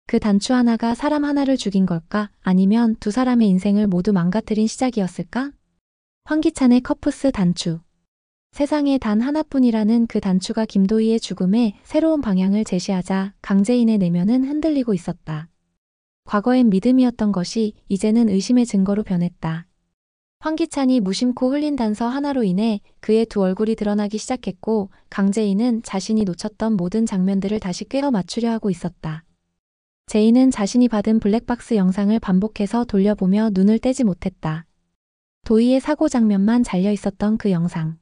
그 단추 하나가 사람 하나를 죽인 걸까? 아니면 두 사람의 인생을 모두 망가뜨린 시작이었을까? 황기찬의 커프스 단추. 세상에 단 하나뿐이라는 그 단추가 김도희의 죽음에 새로운 방향을 제시하자 강재인의 내면은 흔들리고 있었다. 과거엔 믿음이었던 것이 이제는 의심의 증거로 변했다. 황기찬이 무심코 흘린 단서 하나로 인해 그의 두 얼굴이 드러나기 시작했고 강재인은 자신이 놓쳤던 모든 장면들을 다시 꿰어 맞추려 하고 있었다. 제인은 자신이 받은 블랙박스 영상을 반복해서 돌려보며 눈을 떼지 못했다. 도희의 사고 장면만 잘려 있었던 그 영상.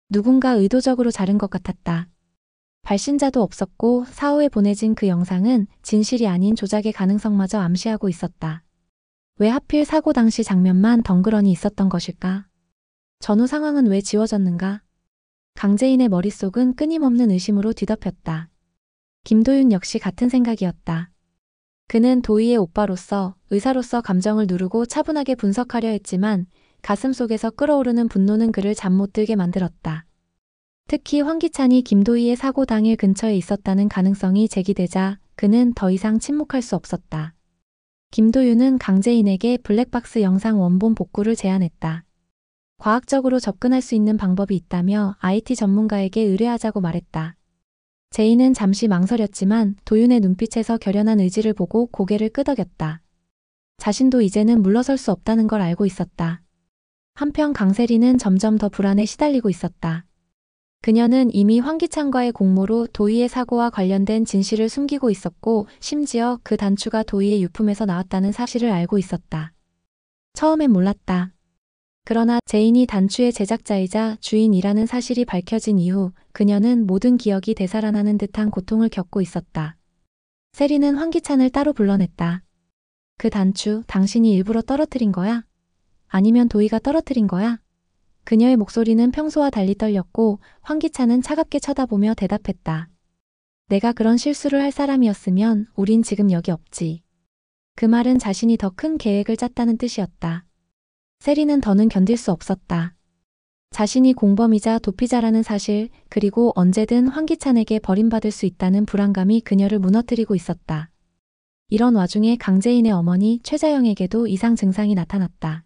누군가 의도적으로 자른 것 같았다. 발신자도 없었고 사후에 보내진 그 영상은 진실이 아닌 조작의 가능성마저 암시하고 있었다. 왜 하필 사고 당시 장면만 덩그러니 있었던 것일까? 전후 상황은 왜 지워졌는가? 강재인의 머릿속은 끊임없는 의심으로 뒤덮였다. 김도윤 역시 같은 생각이었다. 그는 도희의 오빠로서, 의사로서 감정을 누르고 차분하게 분석하려 했지만 가슴속에서 끓어오르는 분노는 그를 잠 못 들게 만들었다. 특히 황기찬이 김도희의 사고 당일 근처에 있었다는 가능성이 제기되자 그는 더 이상 침묵할 수 없었다. 김도윤은 강재인에게 블랙박스 영상 원본 복구를 제안했다. 과학적으로 접근할 수 있는 방법이 있다며 IT 전문가에게 의뢰하자고 말했다. 제인은 잠시 망설였지만 도윤의 눈빛에서 결연한 의지를 보고 고개를 끄덕였다. 자신도 이제는 물러설 수 없다는 걸 알고 있었다. 한편 강세리는 점점 더 불안에 시달리고 있었다. 그녀는 이미 황기찬과의 공모로 도희의 사고와 관련된 진실을 숨기고 있었고 심지어 그 단추가 도희의 유품에서 나왔다는 사실을 알고 있었다. 처음엔 몰랐다. 그러나 제인이 단추의 제작자이자 주인이라는 사실이 밝혀진 이후 그녀는 모든 기억이 되살아나는 듯한 고통을 겪고 있었다. 세리는 황기찬을 따로 불러냈다. 그 단추 당신이 일부러 떨어뜨린 거야? 아니면 도희가 떨어뜨린 거야? 그녀의 목소리는 평소와 달리 떨렸고 황기찬은 차갑게 쳐다보며 대답했다. 내가 그런 실수를 할 사람이었으면 우린 지금 여기 없지. 그 말은 자신이 더 큰 계획을 짰다는 뜻이었다. 세리는 더는 견딜 수 없었다. 자신이 공범이자 도피자라는 사실, 그리고 언제든 황기찬에게 버림받을 수 있다는 불안감이 그녀를 무너뜨리고 있었다. 이런 와중에 강재인의 어머니 최자영에게도 이상 증상이 나타났다.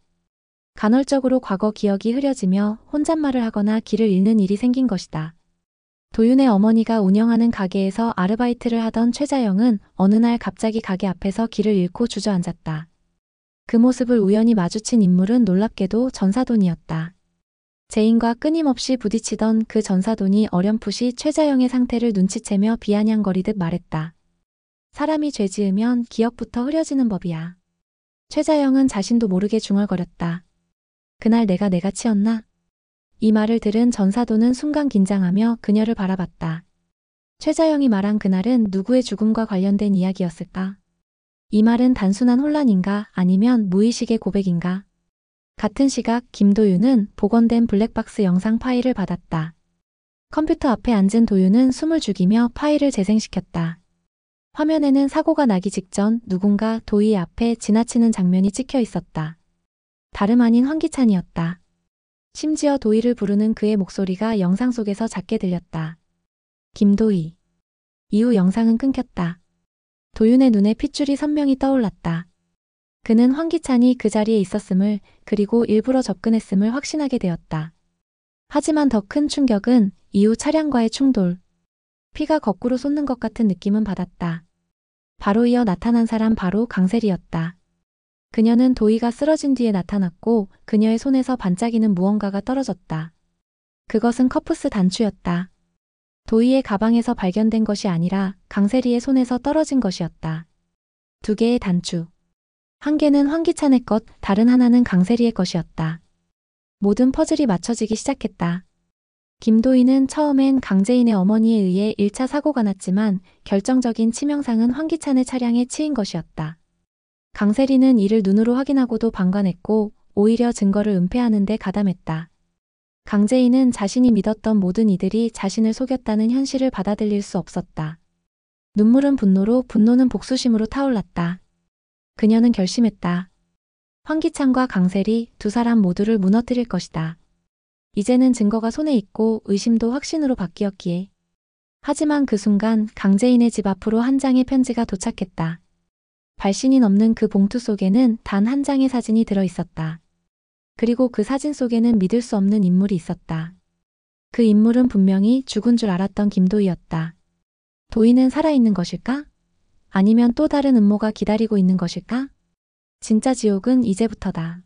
간헐적으로 과거 기억이 흐려지며 혼잣말을 하거나 길을 잃는 일이 생긴 것이다. 도윤의 어머니가 운영하는 가게에서 아르바이트를 하던 최자영은 어느 날 갑자기 가게 앞에서 길을 잃고 주저앉았다. 그 모습을 우연히 마주친 인물은 놀랍게도 전사돈이었다. 제인과 끊임없이 부딪히던 그 전사돈이 어렴풋이 최자영의 상태를 눈치채며 비아냥거리듯 말했다. 사람이 죄 지으면 기억부터 흐려지는 법이야. 최자영은 자신도 모르게 중얼거렸다. 그날 내가 치였나? 이 말을 들은 전사돈은 순간 긴장하며 그녀를 바라봤다. 최자영이 말한 그날은 누구의 죽음과 관련된 이야기였을까? 이 말은 단순한 혼란인가 아니면 무의식의 고백인가? 같은 시각 김도윤은 복원된 블랙박스 영상 파일을 받았다. 컴퓨터 앞에 앉은 도윤은 숨을 죽이며 파일을 재생시켰다. 화면에는 사고가 나기 직전 누군가 도희 앞에 지나치는 장면이 찍혀 있었다. 다름 아닌 황기찬이었다. 심지어 도희를 부르는 그의 목소리가 영상 속에서 작게 들렸다. 김도희. 이후 영상은 끊겼다. 도윤의 눈에 핏줄이 선명히 떠올랐다. 그는 황기찬이 그 자리에 있었음을, 그리고 일부러 접근했음을 확신하게 되었다. 하지만 더 큰 충격은 이후 차량과의 충돌. 피가 거꾸로 솟는 것 같은 느낌은 받았다. 바로 이어 나타난 사람 바로 강세리였다. 그녀는 도희가 쓰러진 뒤에 나타났고 그녀의 손에서 반짝이는 무언가가 떨어졌다. 그것은 커프스 단추였다. 도희의 가방에서 발견된 것이 아니라 강세리의 손에서 떨어진 것이었다. 두 개의 단추. 한 개는 황기찬의 것, 다른 하나는 강세리의 것이었다. 모든 퍼즐이 맞춰지기 시작했다. 김도희는 처음엔 강재인의 어머니에 의해 1차 사고가 났지만 결정적인 치명상은 황기찬의 차량에 치인 것이었다. 강세리는 이를 눈으로 확인하고도 방관했고 오히려 증거를 은폐하는 데 가담했다. 강재인은 자신이 믿었던 모든 이들이 자신을 속였다는 현실을 받아들일 수 없었다. 눈물은 분노로, 분노는 복수심으로 타올랐다. 그녀는 결심했다. 황기찬과 강세리 두 사람 모두를 무너뜨릴 것이다. 이제는 증거가 손에 있고 의심도 확신으로 바뀌었기에. 하지만 그 순간 강재인의 집 앞으로 한 장의 편지가 도착했다. 발신이 넘는 그 봉투 속에는 단 한 장의 사진이 들어 있었다. 그리고 그 사진 속에는 믿을 수 없는 인물이 있었다. 그 인물은 분명히 죽은 줄 알았던 김도희였다. 도희는 살아있는 것일까? 아니면 또 다른 음모가 기다리고 있는 것일까? 진짜 지옥은 이제부터다.